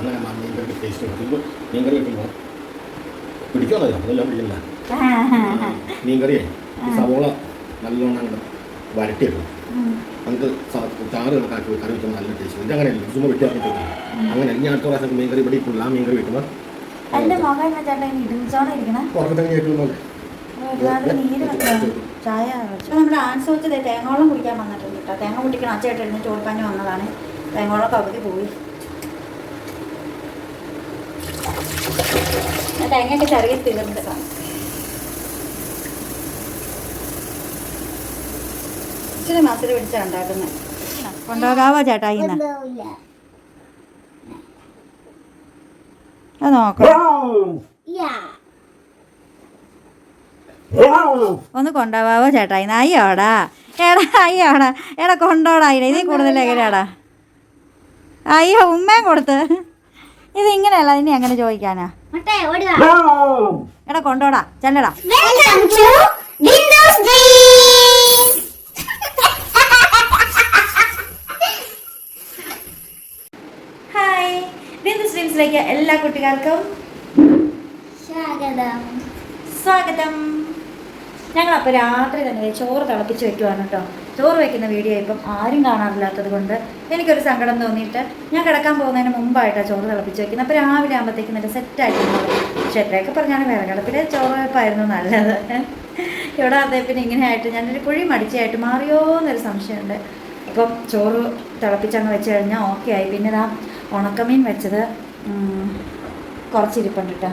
അങ്ങനെ മീൻകറി ടേസ്റ്റ് കിട്ടുമ്പോൾ മീൻകറി വെക്കുമ്പോൾ പിടിക്കുമല്ലോ അതെല്ലാം പിടിക്കില്ല. മീൻകറിയെ സവോള നല്ലോണം അങ്ങോട്ട് വരട്ടിയെടുക്കണം. നമുക്ക് ചാറ് കണക്കാക്കി കറി വെച്ചാൽ നല്ല ടേസ്റ്റ്. ഇതങ്ങനെയല്ല ചുമ്മാ വെട്ടിയാക്കിട്ട് അങ്ങനെ. ഞാൻ അടുത്ത പ്രാവശ്യം മീൻകറി ഇവിടെ ഇപ്പോൾ ആ മീൻകറി വെക്കുമ്പോൾ പുറത്തൊക്കെ കേൾക്കുന്നുണ്ട്. ചായ നമ്മുടെ ആൻസ് വെച്ച് തേങ്ങോളം കുടിക്കാൻ വന്നിട്ടുണ്ട് കേട്ടോ. തേങ്ങ കുടിക്കണം അച്ചയായിട്ട് ചോർപ്പാഞ്ഞ് വന്നതാണ്. തേങ്ങോളം പകുതി പോയി. തേങ്ങയൊക്കെ ചെറിയ തീർന്നിട്ട് കാണും. ഇച്ചിരി മസിൽ പിടിച്ചാണ് ഉണ്ടാക്കുന്നത്. കൊണ്ടുപോകാവോ ചേട്ടായി? അത് നോക്കാം. ഒന്ന് കൊണ്ടുപോകാവോ ചേട്ടായി? അയ്യോടാ അയ്യോടാ എടാ കൊണ്ടോടാ. ഇതിൽ കൂടുതൽ എങ്ങനെയാടാ? അയ്യോ ഉമ്മയും കൊടുത്ത്. ഇത് ഇങ്ങനെയല്ല, ഇനി എങ്ങനെ ചോദിക്കാനാ? എടാ കൊണ്ടോടാ ചെല്ലടാ. ഹായ്, ബിന്ദു സ്ട്രീംസിലേക്ക് എല്ലാ കുട്ടികൾക്കും സ്വാഗതം. ഞങ്ങളപ്പോൾ രാത്രി തന്നെ ചോറ് തിളപ്പിച്ച് വെക്കുവാണ് കേട്ടോ. ചോറ് വയ്ക്കുന്ന വീഡിയോ ഇപ്പം ആരും കാണാറില്ലാത്തത് കൊണ്ട് എനിക്കൊരു സങ്കടം തോന്നിയിട്ട് ഞാൻ കിടക്കാൻ പോകുന്നതിന് മുമ്പായിട്ടാണ് ചോറ് തിളപ്പിച്ച് വെക്കുന്നത്. അപ്പോൾ രാവിലെ ആകുമ്പോഴത്തേക്കും നല്ല സെറ്റായിട്ടുണ്ട്. പക്ഷേ എത്രയൊക്കെ പറഞ്ഞാൽ വിറകടുപ്പിലെ ചോറ് വെപ്പായിരുന്നു നല്ലത്. ഇവിടെ അതേ പിന്നെ ഇങ്ങനെയായിട്ട് ഞാനൊരു കുഴി മടിച്ചായിട്ട് മാറിയോ എന്നൊരു സംശയമുണ്ട്. അപ്പം ചോറ് തിളപ്പിച്ചങ്ങ് വെച്ച് കഴിഞ്ഞാൽ ഓക്കെ ആയി. പിന്നെ ഇതാ ഉണക്കമീൻ വെച്ചത് കുറച്ചിരിപ്പുണ്ട് കേട്ടോ.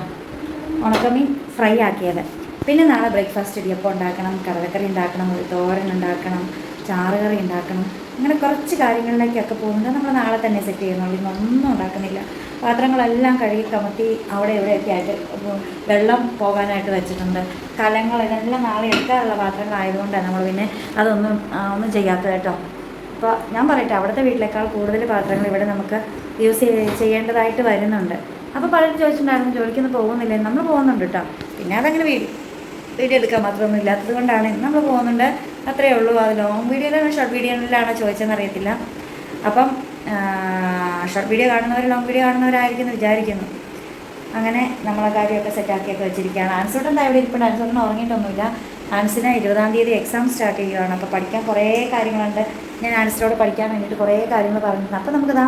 ഉണക്കമീൻ ഫ്രൈ ആക്കിയത്. പിന്നെ നാളെ ബ്രേക്ക്ഫാസ്റ്റ് ഇടിയപ്പം ഉണ്ടാക്കണം, കടലക്കറി ഉണ്ടാക്കണം, ഒരു തോരൻ ഉണ്ടാക്കണം, ചാറുകറി ഉണ്ടാക്കണം. അങ്ങനെ കുറച്ച് കാര്യങ്ങളിലേക്കൊക്കെ പോകുന്നുണ്ട്. നമ്മൾ നാളെ തന്നെ സെറ്റ് ചെയ്യുന്നുള്ളൂ. ഇന്നൊന്നും ഉണ്ടാക്കുന്നില്ല. പാത്രങ്ങളെല്ലാം കഴുകി കമത്തി അവിടെ ഇവിടെയൊക്കെ ആയിട്ട് വെള്ളം പോകാനായിട്ട് വെച്ചിട്ടുണ്ട്. കലങ്ങൾ ഇതെല്ലാം നാളെ എടുക്കാനുള്ള പാത്രങ്ങളായതുകൊണ്ടാണ് നമ്മൾ പിന്നെ ഒന്നും ചെയ്യാത്തത് കേട്ടോ. അപ്പോൾ ഞാൻ പറയട്ടെ, അവിടുത്തെ വീട്ടിലേക്കാൾ കൂടുതൽ പാത്രങ്ങൾ ഇവിടെ നമുക്ക് യൂസ് ചെയ്യേണ്ടതായിട്ട് വരുന്നുണ്ട്. അപ്പോൾ പലരും ചോദിച്ചിട്ടുണ്ടായിരുന്നു ജോലിക്കൊന്നും പോകുന്നില്ല. നമ്മൾ പോകുന്നുണ്ട് കേട്ടോ. പിന്നെ അതങ്ങനെ വീഡിയോ എടുക്കാൻ മാത്രമൊന്നും ഇല്ലാത്തത് കൊണ്ടാണ് നമ്മൾ പോകുന്നുണ്ട്, അത്രയേ ഉള്ളൂ. അത് ലോങ് വീഡിയോയിലാണോ ഷോർട്ട് വീഡിയോയിലാണോ ചോദിച്ചതെന്ന് അറിയത്തില്ല. അപ്പം ഷോർട്ട് വീഡിയോ കാണുന്നവർ ലോങ് വീഡിയോ കാണുന്നവരായിരിക്കുമെന്ന് വിചാരിക്കുന്നു. അങ്ങനെ നമ്മളെ കാര്യമൊക്കെ സെറ്റാക്കിയൊക്കെ വെച്ചിരിക്കുകയാണ്. ആൻസോട്ട് എന്താ ഇവിടെ ഇരിപ്പുണ്ട്. ആൻസോട്ടിന് ഉറങ്ങിയിട്ടൊന്നുമില്ല. ആൻസിന് 20-ാം തീയതി എക്സാം സ്റ്റാർട്ട് ചെയ്യുകയാണ്. അപ്പോൾ പഠിക്കാൻ കുറേ കാര്യങ്ങളുണ്ട്. ഞാൻ ആൻസിനോട് പഠിക്കാൻ വേണ്ടിയിട്ട് കുറേ കാര്യങ്ങൾ പറഞ്ഞിട്ടുണ്ട്. അപ്പോൾ നമുക്കിതാ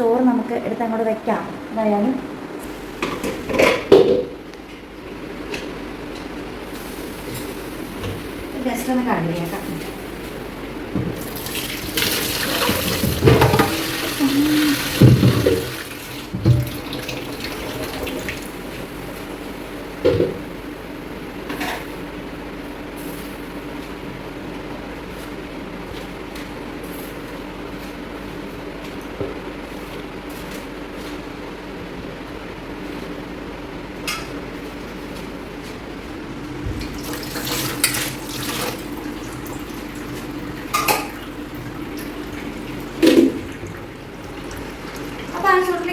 ചോറ് നമുക്ക് എടുത്ത് അങ്ങോട്ട് വയ്ക്കാം. എന്തായാലും ജസ്റ്റ് ഒന്ന് കഴുകിയേക്കാം.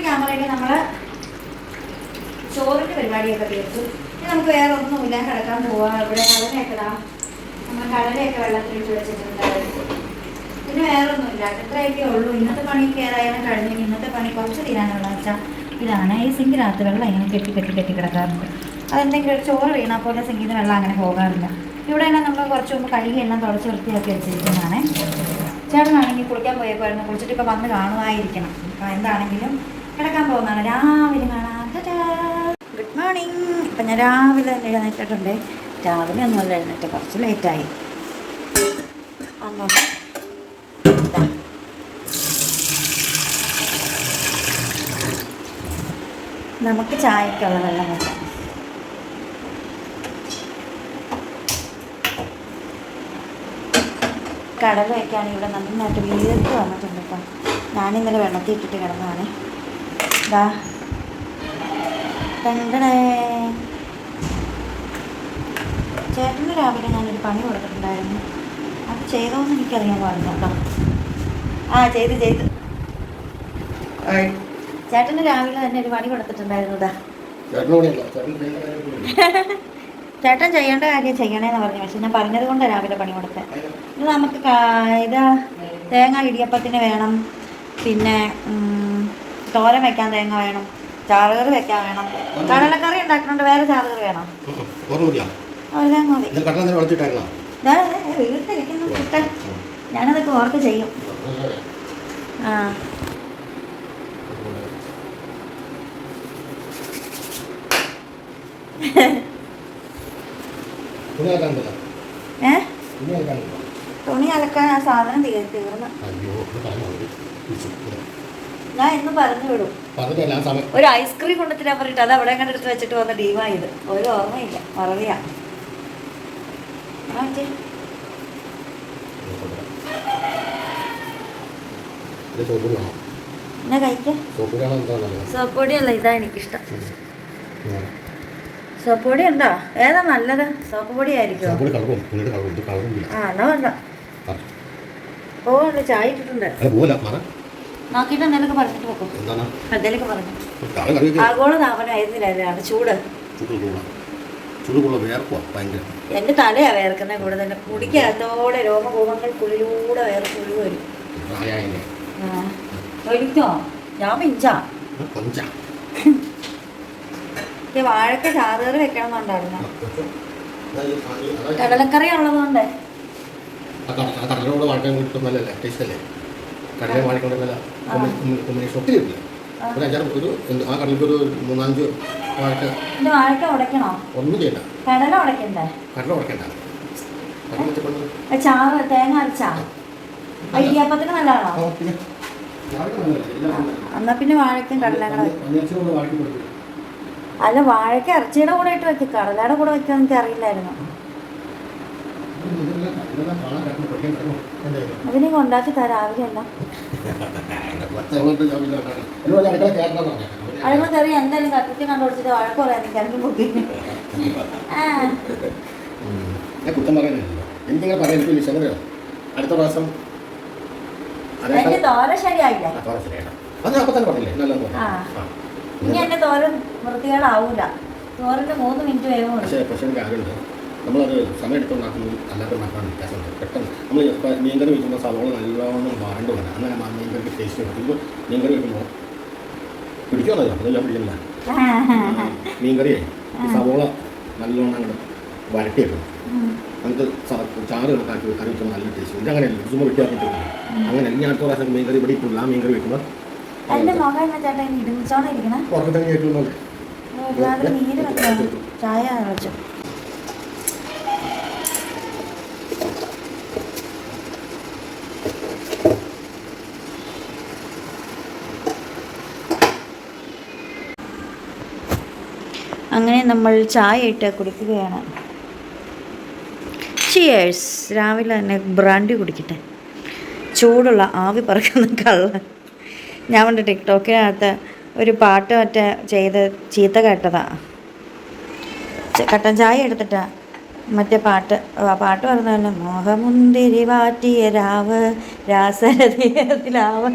ക്യാമറയൊക്കെ നമ്മൾ ചോറിൻ്റെ പരിപാടിയൊക്കെ തീർത്തു. ഇനി നമുക്ക് വേറെ ഒന്നുമില്ല, കിടക്കാൻ പോവാം. ഇവിടെ കടലയൊക്കെ നമ്മൾ കടലയൊക്കെ വെള്ളത്തിലിട്ട് വെച്ചിട്ടുണ്ടായിരുന്നു. പിന്നെ വേറെ ഒന്നുമില്ല, ഇത്രയൊക്കെ ഉള്ളൂ. ഇന്നത്തെ പണിയൊക്കെ ഏതായാലും കഴിഞ്ഞു. ഇന്നത്തെ പണി കുറച്ച് തീരാനുള്ള വെച്ചാൽ ഇതാണ്. ഈ സിങ്കിനകത്ത് വെള്ളം ഇങ്ങനെ കെട്ടി കിടക്കാറുണ്ട്. അതെന്തെങ്കിലും ഒരു ചോറ് വീണാൽ പോലെ സിങ്കിന് വെള്ളം അങ്ങനെ പോകാറില്ല. ഇവിടെ തന്നെ നമ്മൾ കുറച്ച് മുമ്പ് കഴുകി എല്ലാം തുടച്ച് വൃത്തിയാക്കി വെച്ചിരിക്കുന്നതാണ്. ചേട്ടനാണെങ്കിൽ കുളിക്കാൻ പോയേക്കുമായിരുന്നു. കുളിച്ചിട്ട് ഇപ്പോൾ വന്ന് കാണുമായിരിക്കണം. അപ്പോൾ എന്താണെങ്കിലും കിടക്കാൻ പോകുന്നതാണ്. രാവിലെ കാണാം. Good morning. ഇപ്പം ഞാൻ രാവിലെ തന്നെ എഴുന്നേറ്റിട്ടുണ്ട്. രാവിലെ ഒന്നുമല്ല എഴുന്നേറ്റ്, കുറച്ച് ലേറ്റായി. നമുക്ക് ചായക്കുള്ള വെള്ളം വെക്കാം. കടലയൊക്കെയാണ് ഇവിടെ നന്നായിട്ട് വീർത്ത് വന്നിട്ടുണ്ട് കേട്ടോ. ഞാനിന്നലെ വെള്ളത്തിൽ ഇട്ടിട്ട് കിടന്നതാണ്. ഇതാ രണ്ടടേ ചേട്ടന് രാവിലെ ഞാനൊരു പണി കൊടുത്തിട്ടുണ്ടായിരുന്നു. അത് ചെയ്തോന്ന് എനിക്കറിയാൻ പാടില്ല കേട്ടോ. ചെയ്ത് ചേട്ടന് രാവിലെ തന്നെ ഒരു പണി കൊടുത്തിട്ടുണ്ടായിരുന്നു. ഇതാ ചേട്ടൻ ചെയ്യേണ്ട കാര്യം ചെയ്യണേന്ന് പറഞ്ഞു. പക്ഷെ ഞാൻ പറഞ്ഞത് കൊണ്ടാണ് രാവിലെ പണി കൊടുത്തത്. ഇത് നമുക്ക് ഇതാ തേങ്ങ ഇടിയപ്പത്തിന് വേണം. പിന്നെ തോരൻ വെക്കാൻ തേങ്ങ വേണം, ചാറുകറി വെക്കാൻ വേണം, കടലക്കറി ഉണ്ടാക്കുന്നുണ്ട്. വേറെ ചാറുകറി വേണം? തേങ്ങ മതി. വീട്ടിലിരിക്കുന്നു കിട്ടാൻ. ഞാനതൊക്കെ ഓർത്ത് ചെയ്യും. ആ തുണി അലക്കാൻ ആ സാധനം തീർന്നു. ഞാൻ ഇന്ന് പറഞ്ഞു വിടും. ഒരു ഐസ്ക്രീം കൊണ്ടുത്തിരാൻ പറഞ്ഞിട്ട് അത് അവിടെ കണ്ട് എടുത്ത് വെച്ചിട്ട് വന്ന ഡീമായത്. ഒരു ഓർമ്മയില്ല, മറവിയാ. എന്നാ കഴിക്കാം. സോപ്പ് പൊടിയല്ല, ഇതാ എനിക്കിഷ്ടം. സോപ്പ് പൊടി ഉണ്ടോ? ഏതാ നല്ലത്? സോപ്പ് പൊടി ആയിരിക്കും. ആ എന്നാ വേണ്ട. പോകണ്ട, ചായ ഇട്ടിട്ടുണ്ട്. നോക്കിയിട്ട് എന്തെങ്കിലുമൊക്കെ പറഞ്ഞിട്ട് പോക്കും. എന്തെങ്കിലുമൊക്കെ പറഞ്ഞു. ആഗോള താപനമായിരുന്നില്ല, ചൂട്. എന്റെ തലയാ വേർക്കുന്നത് കൂടുതൽ. മുടിക്കകത്തോടെ രോമകൂപങ്ങൾക്കുള്ളിലൂടെ വേർക്കുള്ളു വരും. ഒരിക്കോ ഞാൻ പിഞ്ചാ. വാഴക്ക ചാറുകറി വെക്കണം എന്നുണ്ടായിരുന്നു. കടലക്കറി ഉള്ളതുകൊണ്ട് വാഴക്ക ഉടയ്ക്കണോ? ഒന്നും ചെയ്യണ്ട. കടല ഉടയ്ക്കണ്ടേ? കടല ഉടയ്ക്കണ്ട. ചാറ് തേങ്ങ അരച്ചാ ഇടിയപ്പത്തിന് നല്ലതാണോ? എന്നാ പിന്നെ വാഴക്കും കടലകളെ. അല്ല, വാഴക്ക ഇറച്ചിയുടെ കൂടെ ഇട്ട് വെക്കും, കടലയുടെ കൂടെ വെക്കാൻ എനിക്ക് അറിയില്ലായിരുന്നു. അതിനെ ഉണ്ടാക്കി തരാം. രാവിലെ അല്ല അതിന് കയറി എന്തായാലും കത്തിച്ച് കണ്ടുപിടിച്ചിട്ട് വഴക്ക് പറയാൻ എനിക്ക് എനിക്ക് ബുദ്ധി. അടുത്ത പ്രാവശ്യം എന്റെ തോര ശരിയായില്ല. ഇനി എന്റെ തോരൻ വൃത്തികേടാവൂല. തോരന്റെ 3 മിനിറ്റ് വേഗം. പക്ഷേ കാര്യമുണ്ട്, നമ്മളത് സമയം എടുത്തുണ്ടാക്കുന്നത് അല്ലാതെ ഉണ്ടാക്കാൻ വ്യത്യാസമുണ്ട്. പെട്ടെന്ന് നമ്മൾ മീൻകറി വയ്ക്കുമ്പോൾ സവോള നല്ലോണം വാണ്ട് വേണം. അങ്ങനെ മീൻകറിക്ക് ടേസ്റ്റ് കിട്ടുമ്പോൾ മീൻകറി വയ്ക്കുമ്പോൾ പിടിക്കുമല്ലോ, അതെല്ലാം പിടിക്കില്ല. മീൻകറിയെ സവോള നല്ലോണം അങ്ങോട്ട് വരട്ടി വെക്കണം. നമുക്ക് ചാറ് കണക്കാക്കി കറി വെക്കുമ്പോൾ നല്ല ടേസ്റ്റ്. ഇതങ്ങനെയല്ല, ചുമ്മാ വെട്ടിയാക്കിട്ട് അങ്ങനെ. ഇനി അടുത്ത പ്രാവശ്യം മീൻകറി ഇവിടെ ഇട്ടില്ല. ആ മീൻകറി വെക്കുമ്പോൾ പുറത്തെങ്കിൽ ഏറ്റവും ചായ വെച്ചു. അങ്ങനെ നമ്മൾ ചായ ഇട്ട് കുടിക്കുകയാണ്. ചിയേഴ്സ്. രാവിലെ തന്നെ ബ്രാൻഡി കുടിക്കട്ടെ. ചൂടുള്ള ആവി പറക്കുന്ന കള്ളൻ. ഞാൻ കൊണ്ട് ടിക്ടോക്കിനകത്ത് ഒരു പാട്ട് മറ്റേ ചെയ്ത് ചീത്ത കേട്ടതാ. കട്ടൻ ചായ എടുത്തിട്ടാ മറ്റേ പാട്ട്. ആ പാട്ട് പറഞ്ഞല്ലോ, മോഹമുന്തിരി വാറ്റിയ രാവ് രാസരഥിലാവ്.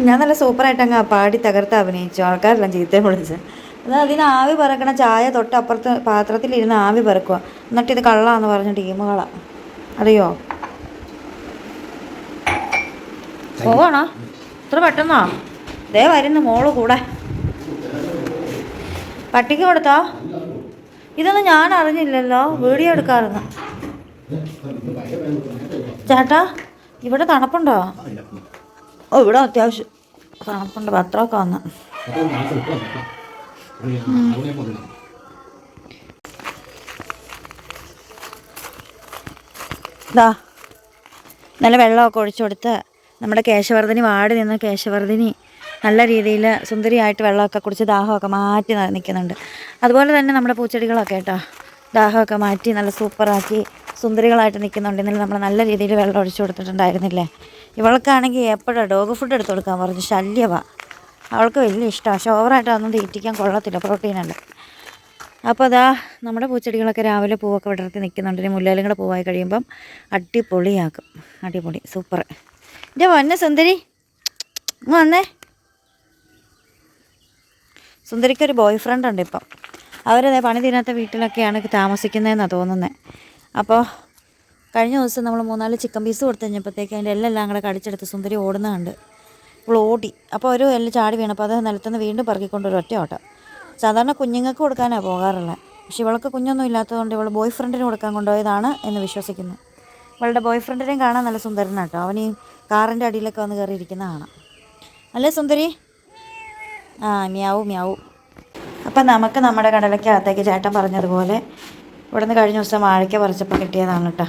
ഞാൻ നല്ല സൂപ്പറായിട്ട് അങ്ങ് പാടി തകർത്ത് അഭിനയിച്ചു. ആൾക്കാരെല്ലാം ചീത്തയും വിളിച്ച്. അത് അതിന് ആവി പറക്കണ ചായ തൊട്ടപ്പുറത്ത് പാത്രത്തിലിരുന്ന് ആവി പറക്കുക. എന്നിട്ട് ഇത് കള്ളാന്ന് പറഞ്ഞ ടീമുകളാണ്, അറിയോ? പോവാണോ ഇത്ര പെട്ടെന്നോ? ദേ വരുന്നു മോള് കൂടെ. പട്ടിക്ക് കൊടുത്തോ? ഇതൊന്നും ഞാൻ അറിഞ്ഞില്ലല്ലോ, വീഡിയോ എടുക്കാറുണ്ട്. ചേട്ടാ ഇവിടെ തണുപ്പുണ്ടോ? ഓ ഇവിടെ അത്യാവശ്യം തണുപ്പുണ്ട്. പത്രമൊക്കെ വന്ന് ഇതാ നല്ല വെള്ളമൊക്കെ ഒഴിച്ചു കൊടുത്ത് നമ്മുടെ കേശവർദ്ധിനി വാടി നിന്ന് കേശവർദ്ധിനി നല്ല രീതിയിൽ സുന്ദരിയായിട്ട് വെള്ളമൊക്കെ കുടിച്ച് ദാഹമൊക്കെ മാറ്റി നിൽക്കുന്നുണ്ട്. അതുപോലെ തന്നെ നമ്മുടെ പൂച്ചെടികളൊക്കെ കേട്ടോ ദാഹമൊക്കെ മാറ്റി നല്ല സൂപ്പറാക്കി സുന്ദരികളായിട്ട് നിൽക്കുന്നുണ്ട്. ഇന്നലെ നമ്മൾ നല്ല രീതിയിൽ വെള്ളം ഒഴിച്ചു കൊടുത്തിട്ടുണ്ടായിരുന്നില്ലേ. ഇവൾക്കാണെങ്കിൽ എപ്പോഴാണ് ഡോഗ് ഫുഡ് എടുത്ത് കൊടുക്കാൻ പറഞ്ഞു. ശല്യമാണ്. അവൾക്ക് വലിയ ഇഷ്ടമാണ്. പക്ഷെ ഓവറായിട്ട് അതൊന്നും തീറ്റിക്കാൻ കൊള്ളത്തില്ല, പ്രോട്ടീനല്ല. അപ്പോൾ അതാ നമ്മുടെ പൂച്ചെടികളൊക്കെ രാവിലെ പൂവൊക്കെ വിടർത്തി നിൽക്കുന്നുണ്ട്. ഇനി മുല്ലേലും കൂടെ പൂവായി കഴിയുമ്പം അടിപൊളിയാക്കും. അടിപൊളി സൂപ്പർ. എൻ്റെ വന്നെ സുന്ദരി വന്നേ. സുന്ദരിക്കൊരു ബോയ് ഫ്രണ്ട് ഉണ്ട് ഇപ്പം. അവരതേ പണി തീരാത്ത വീട്ടിലൊക്കെയാണ് താമസിക്കുന്നതെന്നാണ് തോന്നുന്നത്. അപ്പോൾ കഴിഞ്ഞ ദിവസം നമ്മൾ 3-4 ചിക്കൻ പീസ് കൊടുത്തു കഴിഞ്ഞപ്പോഴത്തേക്ക് അതിൻ്റെ എല്ലാം കൂടെ കടിച്ചെടുത്ത് സുന്ദരി ഓടുന്നുണ്ട്. ഓടി. അപ്പോൾ ഒരു എല്ല് ചാടി വീണപ്പോൾ അത് നിലത്തുനിന്ന് വീണ്ടും പറക്കിക്കൊണ്ട് ഒരു ഒറ്റ ഓട്ടം. സാധാരണ കുഞ്ഞുങ്ങൾക്ക് കൊടുക്കാനാണ് പോകാറുള്ളത്. പക്ഷെ ഇവൾക്ക് കുഞ്ഞൊന്നും ഇല്ലാത്തതുകൊണ്ട് ഇവൾ ബോയ് ഫ്രണ്ടിന് കൊടുക്കാൻ കൊണ്ടുപോയതാണ് എന്ന് വിശ്വസിക്കുന്നു. ഇവളുടെ ബോയ് ഫ്രണ്ടിനെയും കാണാൻ നല്ല സുന്ദരനാട്ടോ. അവൻ ഈ കാറിൻ്റെ അടിയിലൊക്കെ വന്ന് കയറിയിരിക്കുന്ന കാണാം. അല്ലേ സുന്ദരി? ആ മ്യാവു മ്യാവു. അപ്പം നമുക്ക് നമ്മുടെ കടലയ്ക്കകത്തേക്ക് ചേട്ടൻ പറഞ്ഞതുപോലെ ഇവിടുന്ന് കഴിഞ്ഞ ദിവസം വാഴയ്ക്ക പറിച്ചപ്പോൾ കിട്ടിയതാണ് കേട്ടോ.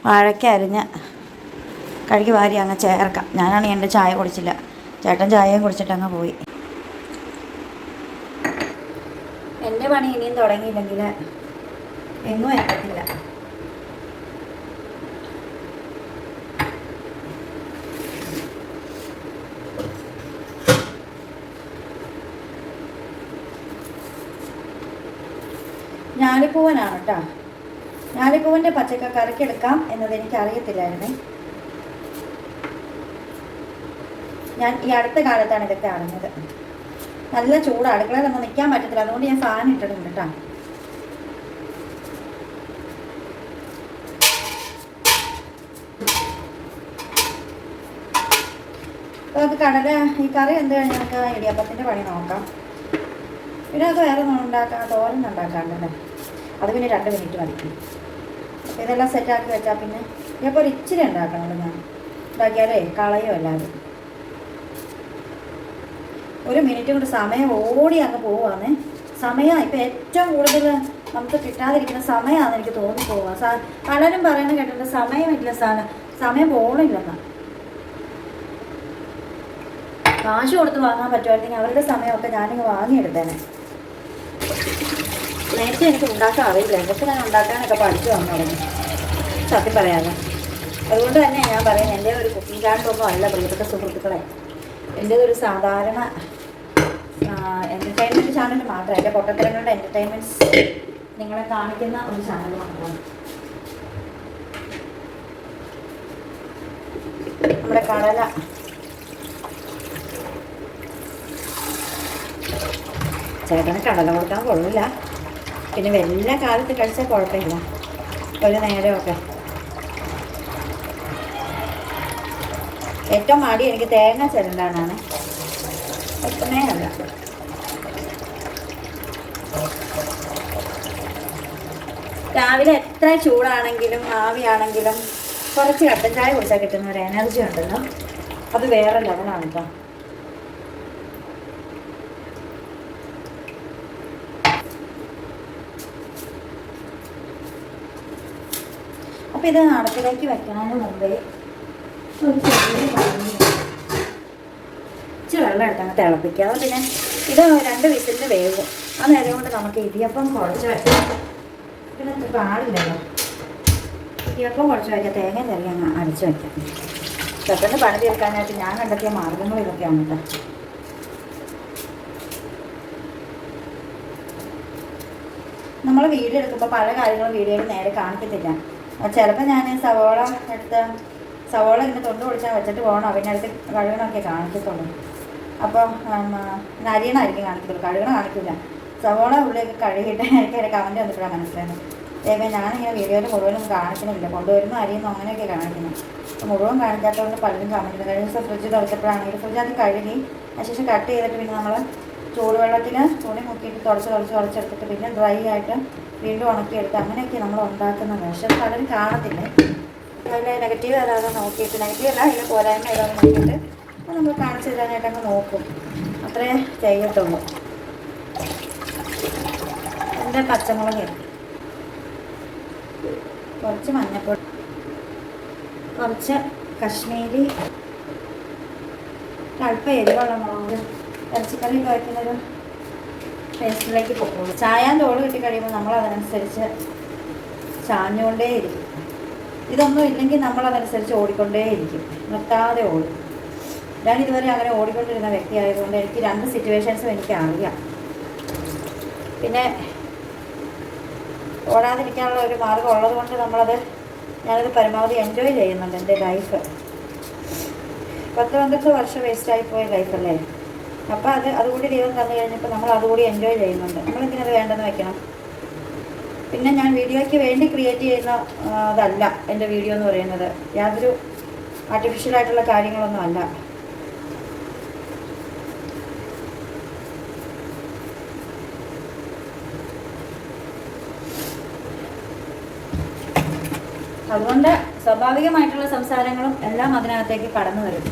വാഴയ്ക്ക അരിഞ്ഞ് കഴുകി വാരി അങ്ങ് ചേർക്കാം. ഞാനാണെങ്കിൽ എൻ്റെ ചായ കുടിച്ചില്ല. ചേട്ടൻ ചായയും കുടിച്ചിട്ട് അങ്ങ് പോയി. എൻ്റെ പണി ഇനിയും തുടങ്ങിയില്ലെങ്കിൽ എങ്ങും എത്തത്തില്ല. ഞാലിപ്പൂവനാണ് കേട്ടോ. ഞാലിപ്പൂവൻ്റെ പച്ചക്ക കറിക്കെടുക്കാം എന്നത് എനിക്ക് അറിയത്തില്ലായിരുന്നേ. ഞാൻ ഈ അടുത്ത കാലത്താണ് ഇതൊക്കെ അറിഞ്ഞത്. നല്ല ചൂട്, അടുക്കളയിലൊന്നും നിൽക്കാൻ പറ്റത്തില്ല. അതുകൊണ്ട് ഞാൻ ഫാൻ ഇട്ടിട്ടുണ്ട് കേട്ടോ. അപ്പോൾ അത് കടല ഈ കറി എന്ത് കഴിഞ്ഞാൽ നമുക്ക് ഇടിയപ്പത്തിൻ്റെ പണി നോക്കാം. പിന്നെ അത് വേറെ ഒന്നും ഉണ്ടാക്കാം, തോരൻ ഉണ്ടാക്കാണ്ടല്ലേ. അത് പിന്നെ 2 മിനിറ്റ് മതി. അപ്പോൾ ഇതെല്ലാം സെറ്റാക്കി വെച്ചാൽ പിന്നെ ഇപ്പോൾ ഒരു ഇച്ചിരി ഉണ്ടാക്കണമല്ലോ. ഞാൻ ഉണ്ടാക്കിയാലേ കളയോ എല്ലാവരും. 1 മിനിറ്റ് കൊണ്ട് സമയം ഓടി അങ്ങ് പോവുകയാണേ. സമയം ഇപ്പം ഏറ്റവും കൂടുതൽ നമുക്ക് കിട്ടാതിരിക്കുന്ന സമയമാണെന്ന് എനിക്ക് തോന്നിപ്പോവുക. പലരും പറയണ കേട്ടിട്ട് സമയമില്ല, സമയം പോകണില്ലെന്നാണ്. കാശ് കൊടുത്ത് വാങ്ങാൻ പറ്റുമായിരുന്നെങ്കിൽ അവരുടെ സമയമൊക്കെ ഞാനിങ്ങ് വാങ്ങിയെടുത്തേനെ. നേരത്തെ എനിക്ക് ഉണ്ടാക്കാൻ അറിയില്ല. പക്ഷെ ഞാൻ ഉണ്ടാക്കാനൊക്കെ പഠിച്ചു വന്നു തുടങ്ങി, സത്യം പറയാതെ. അതുകൊണ്ട് തന്നെ ഞാൻ പറയുന്നത് എൻ്റെ ഒരു കുക്കിംഗ് ചാനലൊന്നും അല്ല പ്രിയപ്പെട്ട സുഹൃത്തുക്കളെ. എൻ്റേതൊരു സാധാരണ എൻ്റർടൈൻമെൻറ്റ് ചാനൽ മാത്രമല്ല, എൻ്റെ പൊട്ടത്തരങ്ങളുടെ എൻ്റർടൈൻമെൻറ്റ്സ് നിങ്ങളെ കാണിക്കുന്ന ഒരു ചാനൽ മാത്രമാണ്. നമ്മുടെ കടല ചേട്ടന് കടല കൊടുക്കാൻ കൊള്ളില്ല. പിന്നെ വല്ല കാലത്ത് കഴിച്ചാൽ കുഴപ്പമില്ല, ഒരു നേരമൊക്കെ. ഏറ്റവും മടി എനിക്ക് തേങ്ങ ചിരണ്ടാനാണ്. ഒട്ടുമേ അല്ല. രാവിലെ എത്ര ചൂടാണെങ്കിലും ആവിയാണെങ്കിലും കുറച്ച് കട്ടൻ ചായ കുടിച്ചാൽ കിട്ടുന്ന ഒരു എനർജി ഉണ്ടല്ലോ, അത് വേറെ ലെവലാണ് കേട്ടോ. അപ്പം ഇത് അടുപ്പിലേക്ക് വെക്കണതിന് മുമ്പേ ഇച്ചിരി വെള്ളം എടുത്തങ്ങ് തിളപ്പിക്കുക. പിന്നെ ഇത് 2 വിസിലിന് വേവും. ആ നേരം കൊണ്ട് നമുക്ക് ഇടിയപ്പം കുറച്ച് വയ്ക്കാം. പിന്നെ പാടില്ലല്ലോ, ഇടിയപ്പം കുറച്ച് വയ്ക്കാം. തേങ്ങ ചെറിയ അങ്ങ് അരച്ച് വയ്ക്കാം. പെട്ടെന്ന് പണി തീർക്കാനായിട്ട് ഞാൻ കണ്ടെത്തിയ മാർഗങ്ങൾ ഇതൊക്കെയാണ് കേട്ടോ. നമ്മൾ വീഡിയോ എടുക്കുമ്പോൾ പല കാര്യങ്ങളും വീഡിയോയിൽ നേരെ കാണിക്കത്തില്ല. ചിലപ്പോൾ ഞാൻ സവോള ഇങ്ങനെ തൊണ്ട് പൊടിച്ചാൽ വെച്ചിട്ട് പോകണം, പിന്നെ അടുത്ത് കഴുകണമൊക്കെ കാണിക്കത്തുള്ളൂ. അപ്പോൾ അരിയണമായിരിക്കും കാണിക്കത്തുള്ളൂ, കഴുകണ കാണിക്കില്ല. സവോള ഉള്ളിലേക്ക് കഴുകിയിട്ട് എനിക്ക് കമൻറ്റ് വന്നിട്ടാണ് മനസ്സിലായത്. ഏവേ ഞാനിങ്ങനെ വീഡിയോയിൽ മുഴുവനും കാണിക്കണില്ല, കൊണ്ടുവരുന്ന അരിയുന്നു അങ്ങനെയൊക്കെ കാണിക്കുന്നത്. അപ്പോൾ മുഴുവൻ കാണിക്കാത്തതുകൊണ്ട് പലരും കമൻറ്റ്. കഴിഞ്ഞ ദിവസം ഫ്രിഡ്ജ് തുറച്ചപ്പോഴാണെങ്കിൽ ഫ്രിഡ്ജ് അത് കഴുകി അതിനുശേഷം കട്ട് ചെയ്തിട്ട് പിന്നെ നമ്മൾ ചൂടുവെള്ളത്തിൽ തുണി മുക്കിയിട്ട് തുടച്ചെടുത്തിട്ട് പിന്നെ ഡ്രൈ ആയിട്ട് വീണ്ടും ഉണക്കിയെടുത്ത് അങ്ങനെയൊക്കെ നമ്മൾ ഉണ്ടാക്കുന്നത്. പക്ഷെ അത് പലരും കാണത്തില്ലേ. അതിൽ നെഗറ്റീവ് ഏതാണെന്ന് നോക്കിയിട്ട്, നെഗറ്റീവ് അല്ല അതിൽ പോരായ്മ ഏതാണെന്ന് നോക്കിയിട്ട് അത് നമ്മൾ കാണിച്ചു തരാനായിട്ട് അങ്ങ് നോക്കും. അത്രേ ചെയ്യത്തുള്ളൂ. എൻ്റെ പച്ചമുളക്, കുറച്ച് മഞ്ഞൾപ്പൊടി, കുറച്ച് കശ്മീരി, അല്പം എരിവുള്ള മുളക്, ഇറച്ചിക്കറി വയ്ക്കുന്നൊരു ടേസ്റ്റിലേക്ക് പോകുള്ളൂ. ചായാൻ തോട് കിട്ടി കഴിയുമ്പോൾ നമ്മൾ അതനുസരിച്ച് ചാഞ്ഞുകൊണ്ടേയിരിക്കും. ഇതൊന്നും ഇല്ലെങ്കിൽ നമ്മളതനുസരിച്ച് ഓടിക്കൊണ്ടേയിരിക്കും, നിർത്താതെ ഓടും. ഞാനിതുവരെ അങ്ങനെ ഓടിക്കൊണ്ടിരുന്ന വ്യക്തിയായതുകൊണ്ട് എനിക്ക് 2 സിറ്റുവേഷൻസും എനിക്ക് അറിയാം. പിന്നെ ഓടാതിരിക്കാനുള്ള ഒരു മാർഗ്ഗം ഉള്ളത് കൊണ്ട് ഞാനത് പരമാവധി എൻജോയ് ചെയ്യുന്നുണ്ട്. എൻ്റെ ലൈഫ് 10-12 വർഷം വേസ്റ്റായിപ്പോയ ലൈഫല്ലേ. അപ്പോൾ അതുകൂടി ദൈവം തന്നു കഴിഞ്ഞപ്പോൾ നമ്മൾ അതുകൂടി എൻജോയ് ചെയ്യുന്നുണ്ട്. നമ്മളെന്തിനത് വേണ്ടെന്ന് വെക്കണം. പിന്നെ ഞാൻ വീഡിയോയ്ക്ക് വേണ്ടി ക്രിയേറ്റ് ചെയ്യുന്ന അതല്ല എൻ്റെ വീഡിയോ എന്ന് പറയുന്നത്. യാതൊരു ആർട്ടിഫിഷ്യലായിട്ടുള്ള കാര്യങ്ങളൊന്നും അല്ല. അതുകൊണ്ട് സ്വാഭാവികമായിട്ടുള്ള സംസാരങ്ങളും എല്ലാം അതിനകത്തേക്ക് കടന്നു വരും.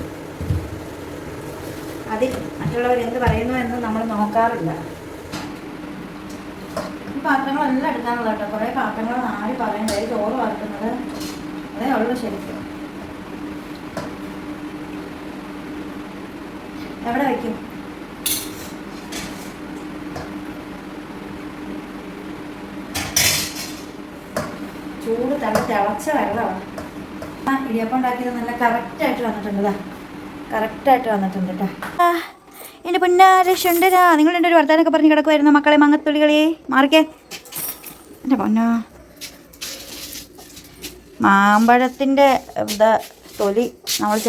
അതിൽ മറ്റുള്ളവർ എന്ത് പറയുന്നു എന്ന് നമ്മൾ നോക്കാറില്ല. ഈ പാത്രങ്ങളെല്ലാം എടുക്കാനുള്ള കേട്ടോ. കുറേ പാത്രങ്ങൾ നാല് പറയുന്നത് ചോറ് വറുക്കുന്നത് അതേ ഉള്ളൂ ശരിക്കും. എവിടെ വയ്ക്കും? ചൂട് തിളച്ച വെള്ളമാണ്. ഇടിയപ്പം ഉണ്ടാക്കിയത് നല്ല കറക്റ്റായിട്ട് വന്നിട്ടുണ്ട്. കറക്റ്റായിട്ട് വന്നിട്ടുണ്ട് കേട്ടോ. എൻ്റെ പൊന്നാരശുണ്ടരാ, നിങ്ങൾ എൻ്റെ ഒരു വർത്താനൊക്കെ പറഞ്ഞ് കിടക്കുമായിരുന്നു മക്കളെ. മങ്ങത്തുള്ളികളെ മാറിക്കേ. എൻ്റെ പൊന്നാ, മാമ്പഴത്തിൻ്റെ തൊലി നമ്മൾ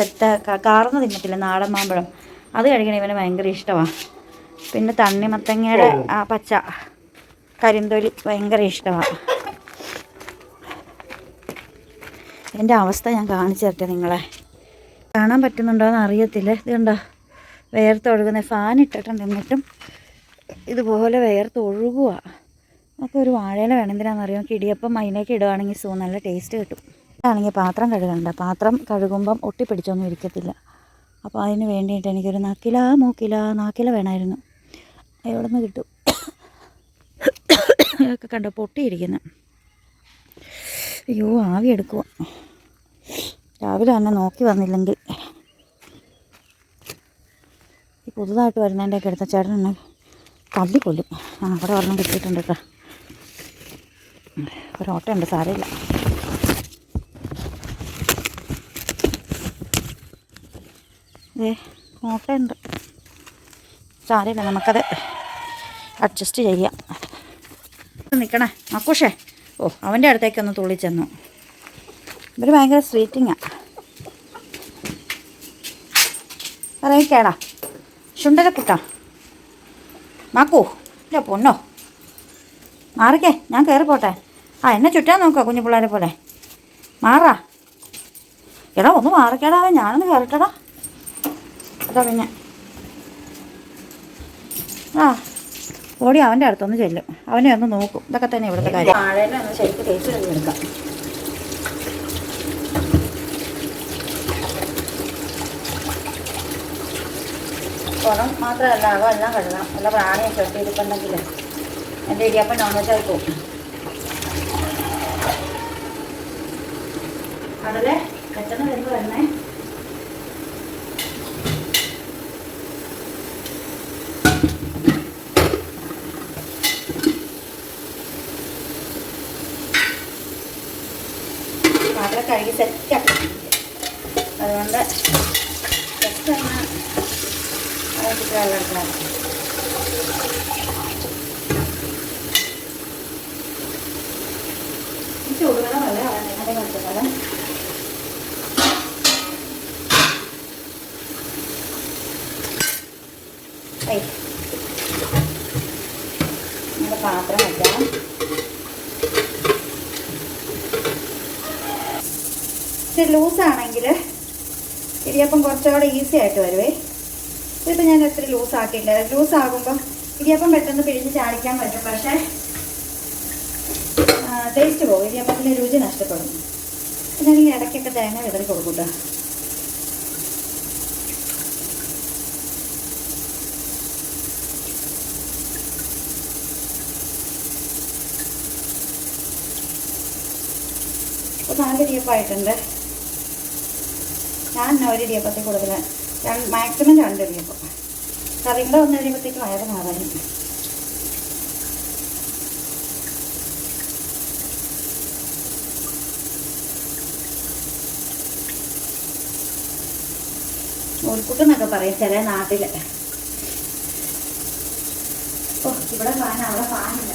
കാർന്ന് തിന്നിട്ടില്ല, നാടൻ മാമ്പഴം. അത് കഴിക്കണ ഇവന് ഭയങ്കര ഇഷ്ടമാണ്. പിന്നെ തണ്ണിമത്തങ്ങയുടെ ആ പച്ച കരിന്തൊലി ഭയങ്കര ഇഷ്ടമാണ്. എൻ്റെ അവസ്ഥ ഞാൻ കാണിച്ചു തരട്ടെ നിങ്ങളെ. കാണാൻ പറ്റുന്നുണ്ടോ എന്ന് അറിയത്തില്ല. ഇതുണ്ടോ വേർത്തൊഴുകുന്ന? ഫാൻ ഇട്ടിട്ടുണ്ട്, എന്നിട്ടും ഇതുപോലെ വേർത്തൊഴുകുക. അപ്പോൾ ഒരു വാഴയില വേണം. എന്തിനാണെന്നറിയാം? ഇടിയപ്പം അതിലേക്ക് ഇടുകയാണെങ്കിൽ നല്ല ടേസ്റ്റ് കിട്ടും. ആണെങ്കിൽ പാത്രം കഴുകണ്ട. പാത്രം കഴുകുമ്പം ഒട്ടിപ്പിടിച്ചൊന്നും ഇരിക്കത്തില്ല. അപ്പോൾ അതിന് വേണ്ടിയിട്ട് എനിക്കൊരു നാക്കില വേണമായിരുന്നു. എവിടെ നിന്ന് കിട്ടും? ഇതൊക്കെ കണ്ടോ പൊട്ടിയിരിക്കുന്നു. അയ്യോ, ആവി എടുക്കുക. രാവിലെ തന്നെ നോക്കി വന്നില്ലെങ്കിൽ ഈ പുതുതായിട്ട് വരുന്നതിൻ്റെയൊക്കെ എടുത്ത ചേട്ടൻ എന്നെ തല്ലിക്കൊല്ലും. അവിടെ ഒരെണ്ണം കിട്ടിയിട്ടുണ്ട് കേട്ടോ. ഒരോട്ടമുണ്ട്, സാരമില്ല. ഓട്ടമുണ്ട്, സാരമില്ല, നമുക്കത് അഡ്ജസ്റ്റ് ചെയ്യാം. നിൽക്കണേ മക്കൂഷേ. ഓ, അവൻ്റെ അടുത്തേക്കൊന്ന് തുള്ളിച്ചെന്നു. ഇവർ ഭയങ്കര സ്വീറ്റിങ്ങാണ്. പറയിക്കേടാ ശുണ്ടരക്കുട്ടാ. മാക്കൂ, ഇല്ല പൊന്നോ, മാറിക്കേ, ഞാൻ കയറി പോട്ടെ. എന്നെ ചുറ്റാൻ നോക്കുക കുഞ്ഞു പിള്ളേരെ പോലെ. മാറാ എടാ, ഒന്ന് മാറിക്കേടാ, ഞാനൊന്ന് കയറട്ടടാ. അതാ പിന്നെ ഓടി അവൻ്റെ അടുത്തൊന്ന് ചെല്ലും, അവനെ ഒന്ന് നോക്കും. ഇതൊക്കെ തന്നെ ഇവിടുത്തെ കാര്യം. വാഴയില ഒന്ന് ശരിക്കും തേച്ച് കഴിഞ്ഞെടുക്കാം. പുറം മാത്രമല്ല അകം എല്ലാം കഴുകണം. നല്ല പ്രാണിയൊക്കെ ഒട്ടിയിരിക്കുന്നുണ്ടെങ്കിൽ എൻ്റെ ഇടിയപ്പം നോൺ വെജ് ആയി പോകും. കടലെ പെട്ടെന്ന് വരുമ്പ് വരണേ. പാത്രം കഴുകി സെറ്റാക്കി, അതുകൊണ്ട് ജസ്റ്റ് ഒന്ന് വെള്ളം എടുക്കണം. ചൂടുവെള്ളമല്ല അതിനെ കളിക്കുന്നത്. നമ്മുടെ പാത്രം വയ്ക്കാം. ഇച്ചിരി ലൂസാണെങ്കിൽ ഇടിയപ്പം കുറച്ചുകൂടെ ഈസി ആയിട്ട് വരുവേ. ഇതിപ്പോൾ ഞാൻ ഒത്തിരി ലൂസാക്കിയില്ല. ലൂസാകുമ്പോൾ ഇടിയപ്പം പെട്ടെന്ന് പിഴിഞ്ഞ് ചാടിക്കാൻ പറ്റും, പക്ഷേ ടേസ്റ്റ് പോകും. ഇടിയപ്പത്തിൻ്റെ രുചി നഷ്ടപ്പെടും. ഞാനിങ്ങനെ ഇടയ്ക്കൊക്കെ തേങ്ങ വിതറി കൊടുക്കൂട്ടോ. ഇപ്പോൾ 4 ഇടിയപ്പമായിട്ടുണ്ട്. ഞാൻ ഒരു ഇടിയപ്പത്തിൽ കൂടുതൽ മാക്സിമം 2 ഇടിയപ്പം. കറിയുടെ 1 കഴിയുമ്പോഴത്തേക്ക് വയറ് മാറാനും. നൂൽക്കുട്ടെന്നൊക്കെ പറയും ചില നാട്ടിൽ. ഓ, ഇവിടെ ഫാൻ, അവിടെ ഫാനില്ല.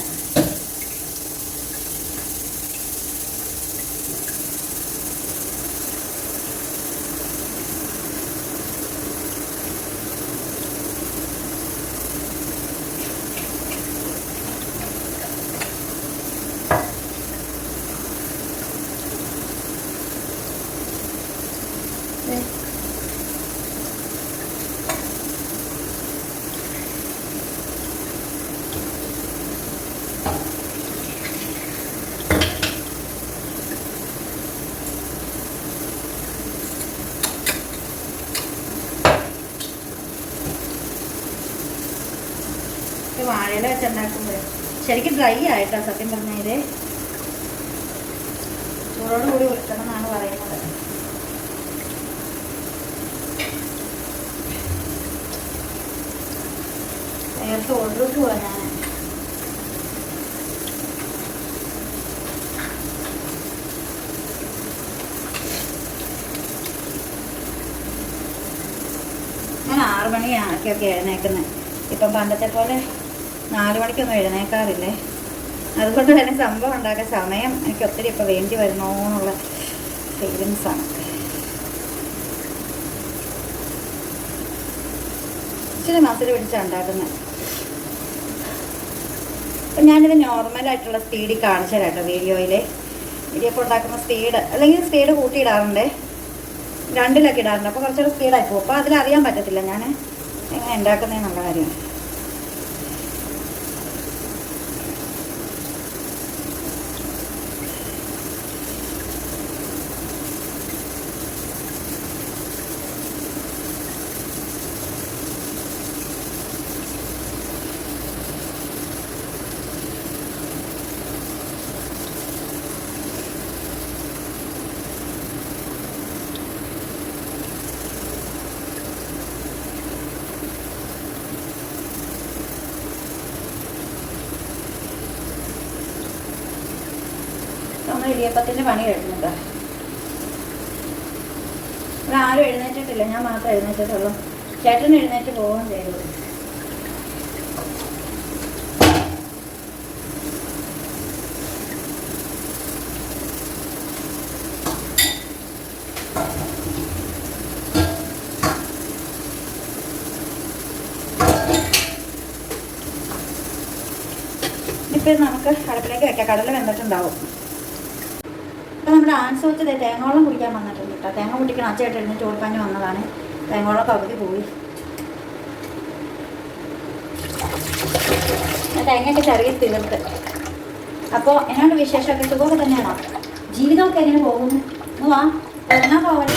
വാഴയില വെച്ചുണ്ടാക്കുമ്പോൾ ശരിക്കും ഡ്രൈ ആയിട്ടോ സത്യം പറഞ്ഞത്. ചൂടോട് കൂടി ഉരുട്ടണം എന്നാണ് പറയുന്നത്. നേരത്തെ ഒഴുക്ക് പോവാ ഞാൻ. ഞാൻ 6 മണിയൊക്കെ എഴുന്നേക്കുന്നത്. ഇപ്പം പണ്ടത്തെ പോലെ 4 മണിക്കൊന്നും എഴുന്നേക്കാറില്ലേ. അതുകൊണ്ട് തന്നെ സംഭവം ഉണ്ടാക്കാൻ സമയം എനിക്ക് ഒത്തിരി ഇപ്പോൾ വേണ്ടി വരുന്നോ എന്നുള്ള ഫീലിങ്സാണ്. ഇച്ചിരി മസിൽ പിടിച്ചാണ് ഉണ്ടാക്കുന്നത്. അപ്പം ഞാനിത് നോർമലായിട്ടുള്ള സ്പീഡിൽ കാണിച്ചു തരാം കേട്ടോ വീഡിയോയിൽ. ഇടിയപ്പം ഉണ്ടാക്കുന്ന സ്പീഡ് അല്ലെങ്കിൽ സ്പീഡ് കൂട്ടിയിടാറുണ്ട്, 2-ലൊക്കെ ഇടാറുണ്ട്. അപ്പോൾ കുറച്ചുകൂടെ സ്പീഡായി പോകും. അപ്പോൾ അതിലറിയാൻ പറ്റത്തില്ല ഞാൻ എങ്ങനെ ഉണ്ടാക്കുന്നതെന്നുള്ള കാര്യം. നമ്മൾ ഇടിയപ്പത്തിൻ്റെ പണി കഴിഞ്ഞിട്ടാ. ഇവിടെ ആരും എഴുന്നേറ്റിട്ടില്ല, ഞാൻ മാത്രം എഴുന്നേറ്റിട്ടുള്ളൂ. ചേട്ടൻ എഴുന്നേറ്റ് പോവുകയും ചെയ്തു. ഇപ്പം നമുക്ക് അടുപ്പിലേക്ക് വെക്കാം. കടല വെന്തിട്ടുണ്ടാവും. അപ്പോൾ നമ്മുടെ ആൻസ് വെച്ച് തേങ്ങോളം കുടിക്കാൻ വന്നിട്ടുണ്ട് കേട്ടോ. തേങ്ങ കുടിക്കണം. അച്ചയായിട്ട് എഴുന്നേറ്റ് ചോടിപ്പാഞ്ഞ് വന്നതാണ്. തേങ്ങോളം പകുതി പോയി. തേങ്ങയൊക്കെ ചെറിയ തീർത്ത്. അപ്പോൾ എന്നാണ്ട് വിശേഷമൊക്കെ സുഖമൊക്കെ തന്നെയാണോ? ജീവിതമൊക്കെ എങ്ങനെ പോകുന്നു? വാ എന്നാ പോവാൻ.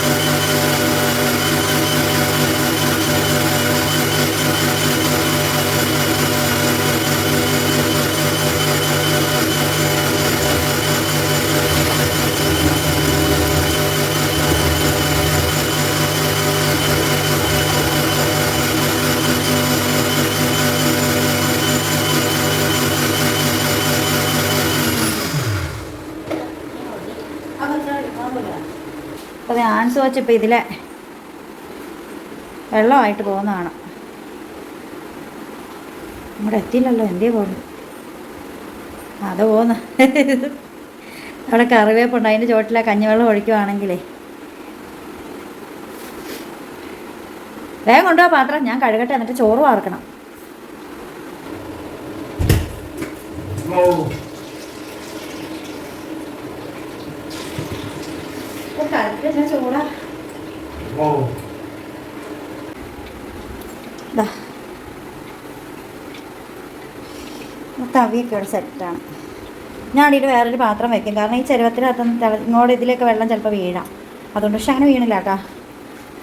അപ്പോൾ ആൻസ് വെച്ചപ്പോൾ ഇതിലെ വെള്ളമായിട്ട് പോകുന്നതാണ്. നമ്മുടെ എത്തിയില്ലല്ലോ, എന്തേ പോകുന്നു? അത് പോകുന്നു. അവിടെ കറിവേപ്പുണ്ട്, അതിൻ്റെ ചോട്ടിലെ കഞ്ഞിവെള്ളം ഒഴിക്കുവാണെങ്കിലേ വേഗം കൊണ്ടുപോകാൻ പാത്രം. ഞാൻ കഴുകട്ടെ, എന്നിട്ട് ചോറ് വാർക്കണം. ചൂടാ തവിയൊക്കെ ഇവിടെ സെറ്റാണ്. ഞാൻ അടിയിൽ വേറൊരു പാത്രം വയ്ക്കും, കാരണം ഈ ചെരുവത്തിനകത്ത് ഇങ്ങോട്ട് ഇതിലേക്ക് വെള്ളം ചിലപ്പോൾ വീഴാം. അതുകൊണ്ട് പക്ഷെ അങ്ങനെ വീണില്ല കേട്ടോ.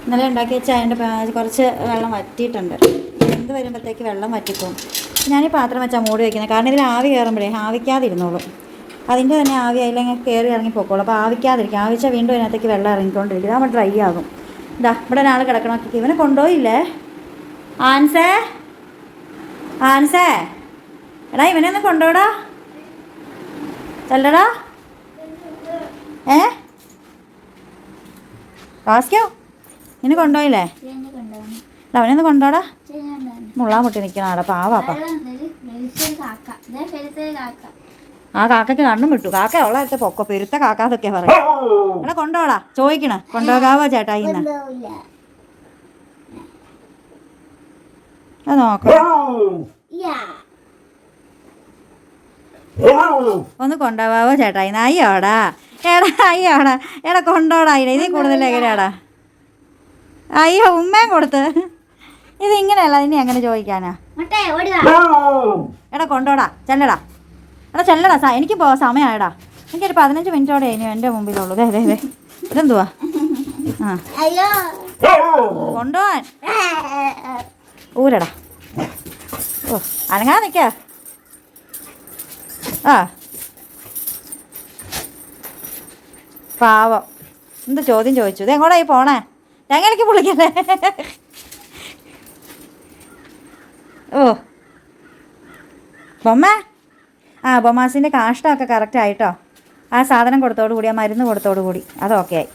ഇന്നലെ ഉണ്ടാക്കി വെച്ചാൽ അതിൻ്റെ കുറച്ച് വെള്ളം വറ്റിയിട്ടുണ്ട്. എന്ത് വരുമ്പോഴത്തേക്ക് വെള്ളം വറ്റിപ്പോവും. ഞാനീ പാത്രം വെച്ചാൽ മൂടി വയ്ക്കുന്നത്, കാരണം ഇതിൽ ആവി കയറുമ്പോഴേ ആവിക്കാതിരുന്നോളും. അതിൻ്റെ തന്നെ ആവി അതില്ലെങ്കിൽ കയറി ഇറങ്ങി പോക്കോളൂ. അപ്പോൾ ആവിക്കാതിരിക്കും. ആവിച്ചാൽ വീണ്ടും അതിനകത്തേക്ക് വെള്ളം ഇറങ്ങിക്കൊണ്ടിരിക്കും. നമ്മൾ ഡ്രൈ ആകും. ഇതാ ഇവിടെ ഒരാൾ കിടക്കണമൊക്കെ. ഇവനെ കൊണ്ടുപോയില്ലേ ആൻസേ? ആൻസേ എടാ ഇവനെ ഒന്ന് കൊണ്ടുപോടാ. ചെല്ലടാ. കാസ്കോ ഇനി കൊണ്ടുപോയില്ലേ? അവനൊന്ന് കൊണ്ടുപോടാ. മുള്ളാൻ മുട്ടി നിൽക്കണാടാ പാവാപ്പാ. ആ കാക്കയ്ക്ക് കണ്ണും വിട്ടു. കാക്ക ഉള്ള അടുത്ത് പൊക്കോ. പെരുത്ത കാക്കാതൊക്കെ പറയും. എടാ കൊണ്ടുപോടാ. ചോദിക്കണ കൊണ്ടുപോകാവോ ചേട്ടാ? ഇന്ന് അത് നോക്കാം. ഒന്ന് കൊണ്ടുപോകാവോ ചേട്ടാ? ഇന്ന് അയ്യോടാ. എടാ അയ്യോടാ. എടാ കൊണ്ടോടാ. ഇതിൽ കൂടുതൽ എങ്ങനെയാടാ? അയ്യോ ഉമ്മയും കൊടുത്ത്. ഇത് ഇങ്ങനെയല്ല, ഇനി എങ്ങനെ ചോദിക്കാനാ? എടാ കൊണ്ടോടാ. ചെല്ലടാ. എടാ ചെല്ലടാ. എനിക്ക് സമയമായടാ. എനിക്കൊരു 15 മിനിറ്റോടെ ഇനി എൻ്റെ മുമ്പിലുള്ളൂ. ദേ ഇതെന്തുവാ? കൊണ്ടുപോവാൻ ഊരടാ. ഓ അനങ്ങാതെ നിൽക്ക. ആ പാവം എന്ത് ചോദ്യം ചോദിച്ചു. ഇത് എങ്ങോട്ടായി പോണേ? ഞങ്ങൾക്ക് പൊളിക്കല്ലേ. ഓ ബൊമ്മ. ആ ബൊമാസിൻ്റെ കാഷ്ടമൊക്കെ കറക്റ്റ് ആയിട്ടോ. ആ സാധനം കൊടുത്തോടു കൂടി, ആ മരുന്ന് കൊടുത്തോടു കൂടി അതൊക്കെ ആയി.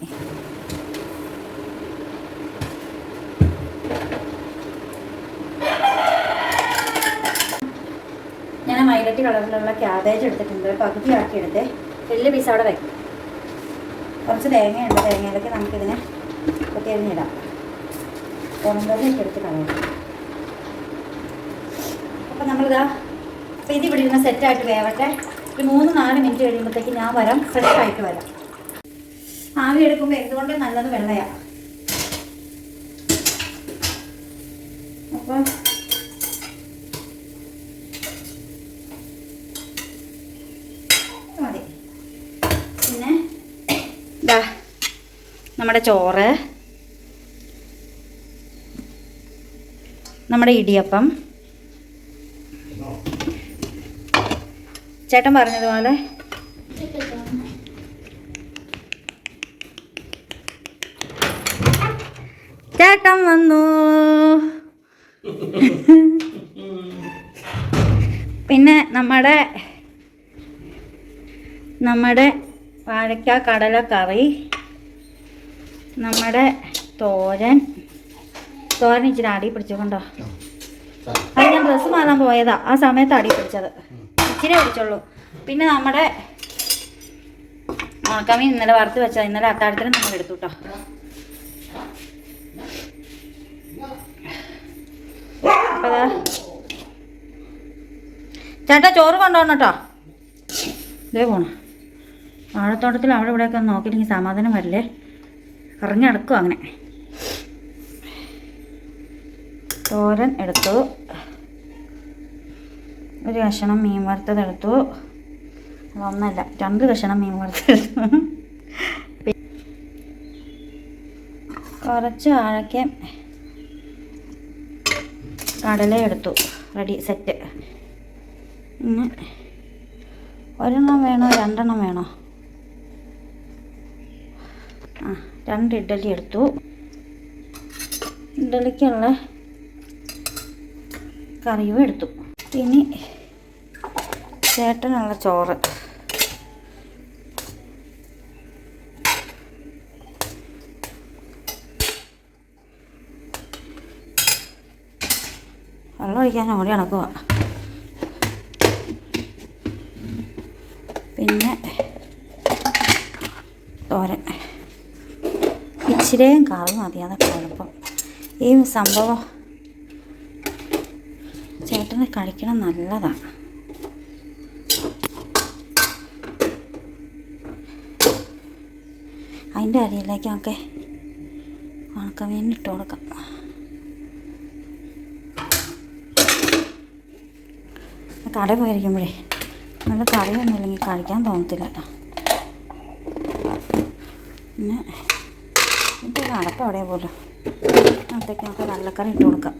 ഞാൻ വയലറ്റ് കളറിലുള്ള ക്യാബേജ് എടുത്തിട്ടുണ്ട്. പകുതി ആക്കി എടുത്ത് വലിയ പീസ് അവിടെ വയ്ക്കും. കുറച്ച് തേങ്ങയുണ്ട്. തേങ്ങയിലേക്ക് നമുക്കിതിനെ കൊത്തി അരിഞ്ഞിടാം. ഉണങ്ങലിലേക്ക് എടുത്ത് കളയാം. അപ്പം നമ്മളിതാ അപ്പോൾ ഇത് ഇവിടെ ഇരുന്ന് സെറ്റായിട്ട് വേവട്ടെ. ഒരു 3-4 മിനിറ്റ് കഴിയുമ്പോഴത്തേക്ക് ഞാൻ വരാം. ഫ്രഷായിട്ട് വരാം. ആവി എടുക്കുമ്പോൾ എന്തുകൊണ്ട് നല്ലത് വെള്ളയാണ്. അപ്പോൾ മതി. പിന്നെ ഇതാ നമ്മുടെ ചോറ്, നമ്മുടെ ഇടിയപ്പം, ചേട്ടൻ പറഞ്ഞതുപോലെ ചേട്ടൻ വന്നു. പിന്നെ നമ്മുടെ വാഴയ്ക്ക കടല കറി, നമ്മുടെ തോരൻ ഇച്ചിരി അടി പിടിച്ചുകൊണ്ടോ. അത് ഞാൻ ഡ്രസ്സ് മാറാൻ പോയതാ, ആ സമയത്ത് അടി പിടിച്ചത്. ഇച്ചിരി പിടിച്ചുള്ളൂ. പിന്നെ നമ്മുടെ ഉണക്കമീൻ ഇന്നലെ വറുത്ത് വെച്ചാൽ ഇന്നലെ അത്താഴത്തിന് നമ്മൾ എടുത്തു കേട്ടോ. അപ്പോൾ ചേട്ടാ ചോറ് കൊണ്ടുപോകണം കേട്ടോ. ഇതേ പോണം. വാഴത്തോട്ടത്തിൽ അവിടെ ഇവിടെയൊക്കെ ഒന്ന് നോക്കിയില്ലെങ്കിൽ സമാധാനം വരില്ലേ. ഇറങ്ങി നടക്കും അങ്ങനെ. തോരൻ എടുത്തു, ഒരു കഷണം മീൻ വറുത്തതെടുത്തു. അതൊന്നല്ല, 2 കഷണം മീൻ വറുത്തെടുത്തു. കുറച്ച് വാഴയ്ക്ക കടല എടുത്തു. Ready, set. പിന്നെ 1 വേണോ 2 വേണോ? 2 ഇഡ്ഡലി എടുത്തു. ഇഡ്ഡലിക്കുള്ള കറിയും എടുത്തു. ഇനി ചേട്ടനുള്ള ചോറ്. വെള്ളം ഒഴിക്കാൻ ഓടി നടക്കുക. പിന്നെ തോരൻ ഇച്ചിരിയും കറി മതി. അതൊക്കെ കുഴപ്പം. ഈ സംഭവം ചേട്ടന് കഴിക്കണം നല്ലതാണ്. അതിൻ്റെ അരിയിലേക്കൊക്കെ ഉണക്കമീൻ ഇട്ട് കൊടുക്കാം. കടയിൽ പോയിരിക്കുമ്പോഴേ നല്ല കറിയൊന്നും ഇല്ലെങ്കിൽ കഴിക്കാൻ തോന്നത്തില്ല. പിന്നെ ഇതിൻ്റെ അടക്കം അവിടെ പോലും അകത്തേക്ക് നമുക്ക് കടലക്കറി ഇട്ട് കൊടുക്കാം.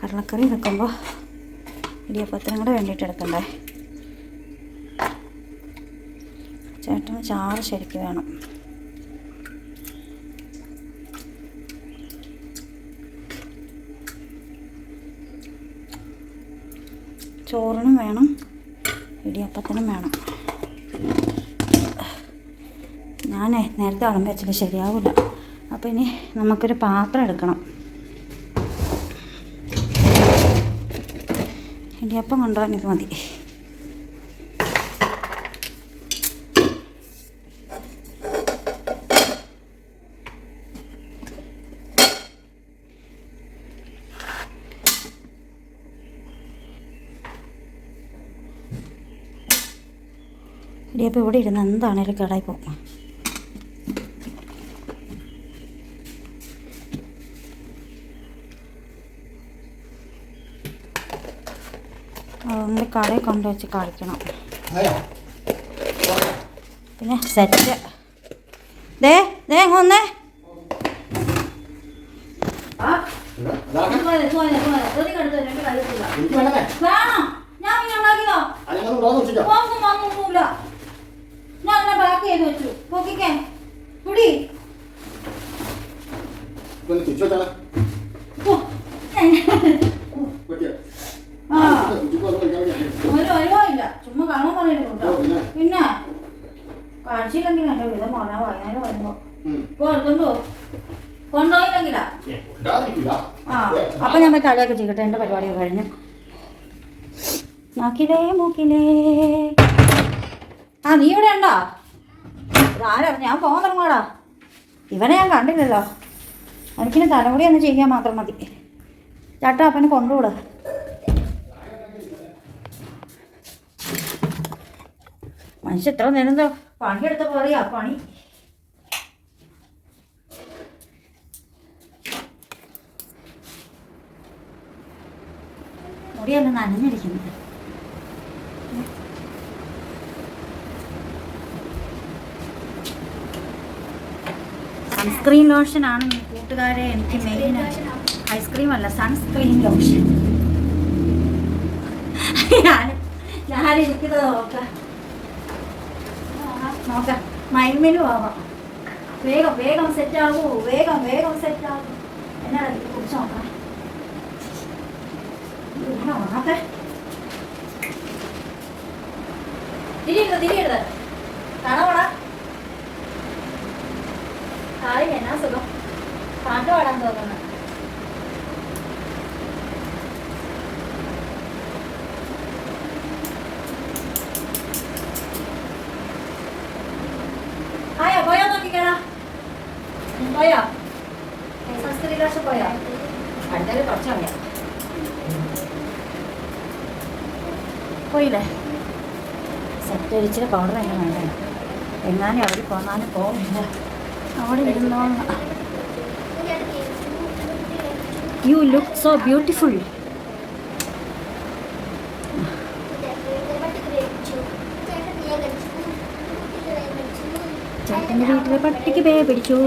കടലക്കറി വെക്കുമ്പോൾ ഇടിയപ്പത്തിനും കൂടെ വേണ്ടിയിട്ട് എടുക്കണ്ടേ. ചേട്ടന് ചാറ് ശരിക്കും വേണം. ചോറിനും വേണം, ഇടിയപ്പത്തിനും വേണം. ഞാൻ നേരത്തെ വിളമ്പി വെച്ചിട്ട് ശരിയാവില്ല. അപ്പോൾ ഇനി നമുക്കൊരു പാത്രം എടുക്കണം. ഇടിയപ്പം കൊണ്ടുപോകാൻ ഇത് മതി. ഇടിയപ്പം ഇവിടെ ഇരുന്ന് എന്താണേലും കേടായി പോകും. അതുകൊണ്ട് കടയിൽ കൊണ്ടുവച്ച് കളിക്കണം. പിന്നെ സെറ്റ് ദേ ഒന്നേ എനിക്ക് വേണ്ടേ വേണം ഞാൻ പിന്നെ ഉണ്ടാക്കിയതോ അല്ലെങ്കിൽ ഉണ്ടോന്ന് വെച്ചിട്ടോ ഒന്നും വന്നൊന്നുമില്ല ഞാൻ അതിനെ പാക്ക് ചെയ്ത് വെച്ചു നോക്കിക്കേ കുടി ഒന്ന് തിരിച്ചു വെച്ചാണ് പറ്റിയ ആ വരുവായില്ല ചുമ്മാ കാണാൻ പറഞ്ഞിട്ടുണ്ടോ പിന്നെ കാഴ്ചയില്ലെങ്കിൽ എന്റെ വിധം മോനെ വൈകുന്നേരം വരുമ്പോ എടുത്തോണ്ടോ കൊണ്ടുപോയില്ലെങ്കിലാ ആ അപ്പൊ ഞാൻ കളിയൊക്കെ ചെയ്യട്ടെ എന്റെ പരിപാടിയൊക്കെ കഴിഞ്ഞ് നോക്കിലേ മൂക്കിലേ ആ നീ ഇവിടെ ഉണ്ടോ ആരറിഞ്ഞ ഞാൻ പോകാൻ തുടങ്ങാടാ ഇവനെ ഞാൻ കണ്ടില്ലല്ലോ എനിക്കിനി തലമുടി ഒന്ന് ചെയ്യാൻ മാത്രം മതി ചേട്ടാ അപ്പനെ കൊണ്ടുകൂടെ മനുഷ്യ എത്ര നേരം പണിയെടുത്ത പോലെയാ പണി മുടിയല്ല നനഞ്ഞിരിക്കുന്നത് സൺസ്ക്രീൻ ലോഷനാണ് കൂട്ടുകാരെ എനിക്ക് മെയിൻ ഐസ്ക്രീം അല്ല സൺസ്ക്രീൻ ലോഷൻ ഞാനിരിക്കുന്നത് നോക്കാം മൈൽമേലും ആവാം വേഗം വേഗം സെറ്റാകൂ വേഗം വേഗം സെറ്റാകൂ എന്നാ കുറിച്ച് നോക്കാം ഓണാട്ടെ തിരിയരുത് കാണാവടാ കാര്യം എന്നാ സുഖം പാട്ട് പാടാൻ തോന്നുന്നു ആയോ പോയോ നോക്കിക്കേടാ പോയോ സംസ്കൃതി ക്ലാസ് പോയോ അടുത്തൊരു കുറച്ച് മതിയാ പോയില്ലേ സെറ്റ് അടിച്ചിട്ട് പൗഡർ എങ്ങനെ വേണ്ട എങ്ങാനും അവർ പോന്നാലും പോകില്ല അവിടെ ഇരുന്നോളാം യു ലുക്ക് സോ ബ്യൂട്ടിഫുൾ ചേട്ടൻ്റെ വീട്ടിലെ പട്ടിക്ക് പേ പിടിച്ചു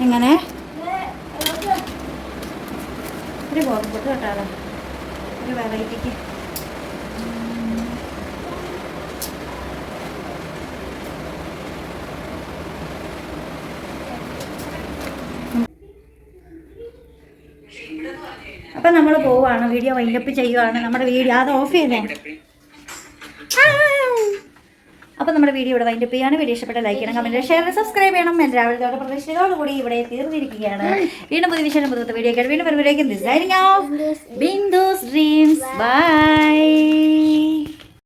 എങ്ങനെ ഒരു ബോധപ്പെട്ട് കേട്ടാലോ ഒരു വെറൈറ്റിക്ക് അപ്പം നമ്മൾ പോവുകയാണ് വീഡിയോ വൈൻഡപ്പ് ചെയ്യുകയാണ് നമ്മുടെ വീഡിയോ അത് ഓഫ് ചെയ്തേ അപ്പോൾ നമ്മുടെ വീഡിയോ ഇവിടെ വൈൻഡപ്പ് ചെയ്യാണ് വീഡിയോ ഇഷ്ടപ്പെട്ട ലൈക്ക് ചെയ്യണം കമൻറ്റ് ഷെയർ സബ്സ്ക്രൈബ് ചെയ്യണം എൻ്റെ രാവിലത്തെ പ്രതീക്ഷയോടുകൂടി ഇവിടെ തീർന്നിരിക്കുകയാണ് വീണ്ടും പുതിയ വിഷയം പുതുത്ത വീഡിയോ വീണ്ടും വരുമ്പോഴേക്കും ബിന്ദുസ് ഡ്രീംസ് ബൈ.